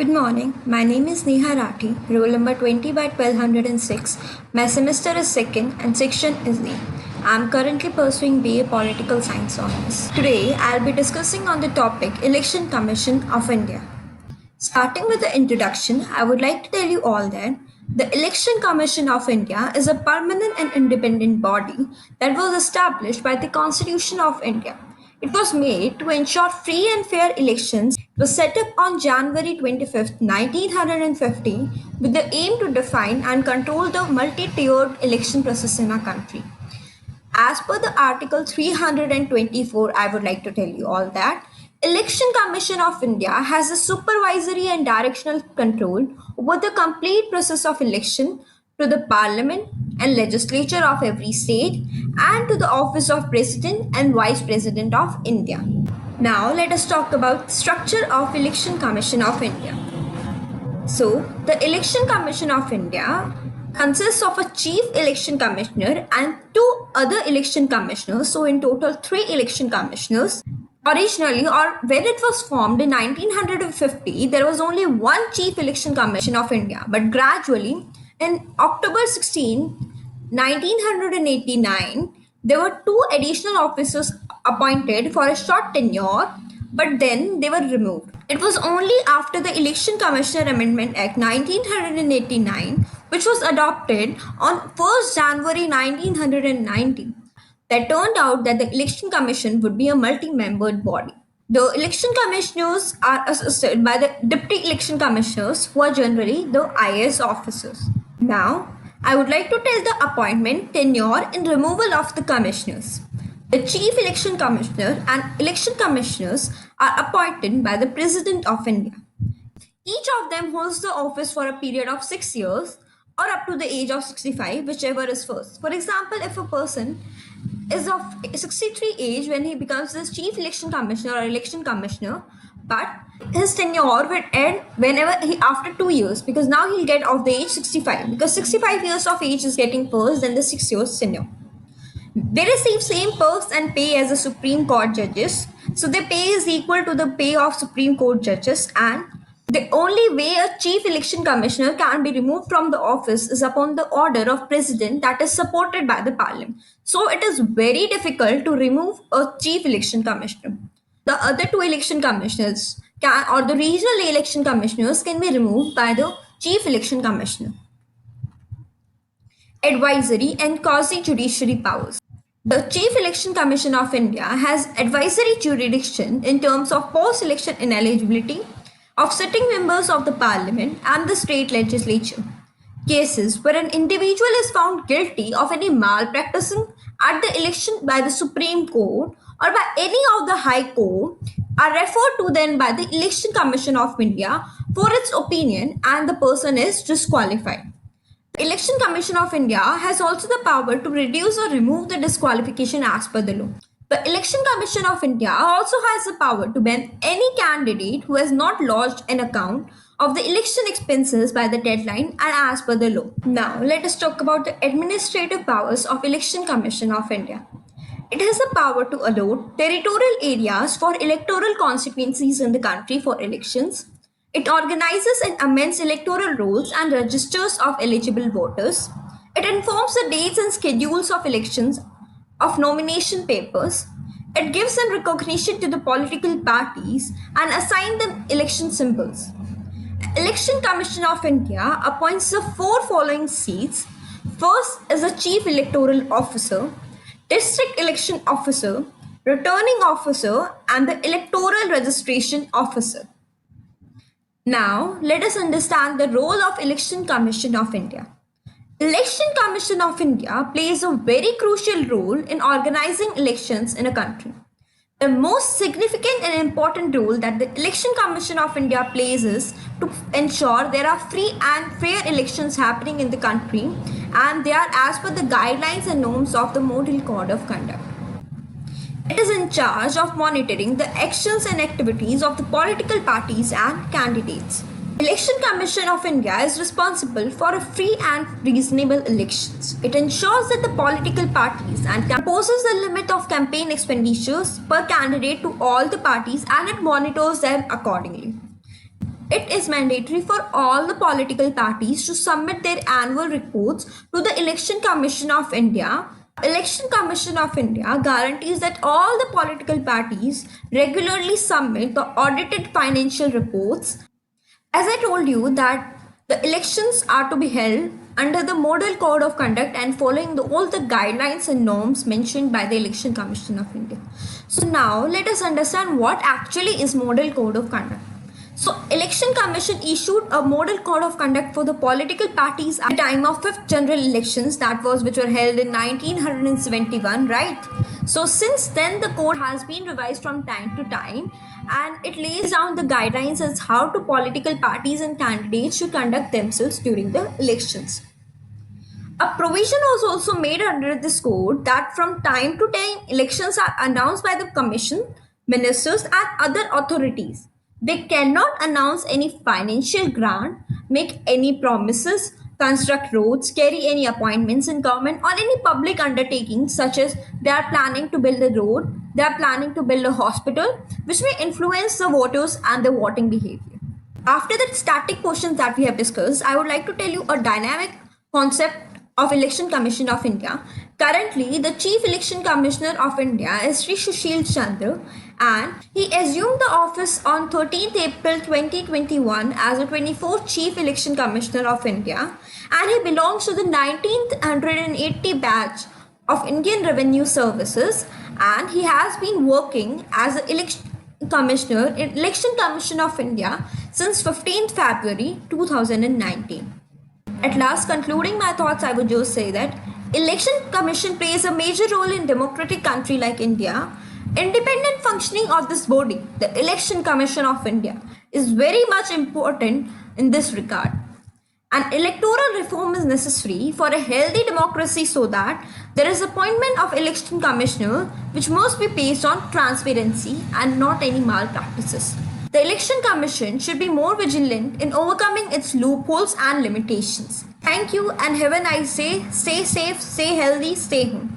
Good morning. My name is Neha Rathi, roll number 20 by 1206. My semester is second and section is E. I am currently pursuing BA Political Science Honors. Today, I'll be discussing on the topic Election Commission of India. Starting with the introduction, I would like to tell you all that the Election Commission of India is a permanent and independent body that was established by the Constitution of India. It was made to ensure free and fair elections. It was set up on January 25th, 1950, with the aim to define and control the multi-tiered election process in our country. As per the Article 324, I would like to tell you all that Election Commission of India has a supervisory and directional control over the complete process of election to the Parliament and Legislature of every state and to the office of President and Vice President of India. Now let us talk about structure of Election Commission of India. So the Election Commission of India consists of a chief election commissioner and two other election commissioners. So in total, 3 election commissioners. Originally, or when it was formed in 1950, there was only one chief election commission of India. But gradually, in October 16, 1989, there were 2 additional officers appointed for a short tenure, but then they were removed. It was only after the Election Commissioner Amendment Act 1989, which was adopted on 1st January 1990, that turned out that the Election Commission would be a multi-membered body. The election commissioners are assisted by the deputy election commissioners, who are generally the IAS officers. Now, I would like to tell the appointment, tenure, and removal of the commissioners. The Chief Election Commissioner and election commissioners are appointed by the President of India. Each of them holds the office for a period of 6 years or up to the age of 65, whichever is first. For example, if a person is of 63 age when he becomes the Chief Election Commissioner or Election Commissioner, but his tenure will end whenever after 2 years, because now he'll get of the age 65, because 65 years of age is getting first, then the 6 years tenure. They receive same perks and pay as the Supreme Court judges. So their pay is equal to the pay of Supreme Court judges, and the only way a chief election commissioner can be removed from the office is upon the order of president that is supported by the parliament. So it is very difficult to remove a chief election commissioner. The other 2 election commissioners or the regional election commissioners can be removed by the chief election commissioner. Advisory and quasi-judiciary powers. The Chief Election Commission of India has advisory jurisdiction in terms of post-election ineligibility of sitting members of the parliament and the state legislature. Cases where an individual is found guilty of any malpracticing at the election by the Supreme Court or by any of the High Court are referred to then by the Election Commission of India for its opinion, and the person is disqualified. The Election Commission of India has also the power to reduce or remove the disqualification as per the law. The Election Commission of India also has the power to ban any candidate who has not lodged an account of the election expenses by the deadline and as per the law. Now, let us talk about the administrative powers of Election Commission of India. It has the power to allot territorial areas for electoral constituencies in the country for elections. It organizes and amends electoral rolls and registers of eligible voters. It informs the dates and schedules of elections of nomination papers. It gives them recognition to the political parties and assigns them election symbols. Election Commission of India appoints the 4 following seats. First is the Chief Electoral Officer, District Election Officer, Returning Officer, and the Electoral Registration Officer. Now, let us understand the role of Election Commission of India. Election Commission of India plays a very crucial role in organizing elections in a country. The most significant and important role that the Election Commission of India plays is to ensure there are free and fair elections happening in the country, and they are as per the guidelines and norms of the Model Code of Conduct. It is in charge of monitoring the actions and activities of the political parties and candidates. Election Commission of India is responsible for a free and reasonable elections. It ensures that the political parties and imposes the limit of campaign expenditures per candidate to all the parties, and it monitors them accordingly. It is mandatory for all the political parties to submit their annual reports to the Election Commission of India. Election Commission of India guarantees that all the political parties regularly submit the audited financial reports. As I told you that the elections are to be held under the Model Code of Conduct and following all the guidelines and norms mentioned by the Election Commission of India. So now let us understand what actually is Model Code of Conduct. So Election Commission issued a Model Code of Conduct for the political parties at the time of 5th general elections, which were held in 1971, right? So since then the code has been revised from time to time, and it lays down the guidelines as how to political parties and candidates should conduct themselves during the elections. A provision was also made under this code that from time to time elections are announced by the commission, ministers and other authorities. They cannot announce any financial grant, make any promises, construct roads, carry any appointments in government or any public undertakings such as they are planning to build a road, they are planning to build a hospital, which may influence the voters and the voting behavior. After the static portions that we have discussed, I would like to tell you a dynamic concept of Election Commission of India. Currently, the Chief Election Commissioner of India is Sri Sushil Chandra, and he assumed the office on 13th April 2021 as the 24th Chief Election Commissioner of India, and he belongs to the 1980 batch of Indian Revenue Services, and he has been working as an election commissioner in Election Commission of India since 15th February 2019. At last, concluding my thoughts, I would just say that Election Commission plays a major role in democratic country like India. Independent functioning of this body, the Election Commission of India, is very much important in this regard. An electoral reform is necessary for a healthy democracy so that there is appointment of election commissioner which must be based on transparency and not any malpractices. The Election Commission should be more vigilant in overcoming its loopholes and limitations. Thank you and have a nice day. Stay safe, stay healthy, stay home.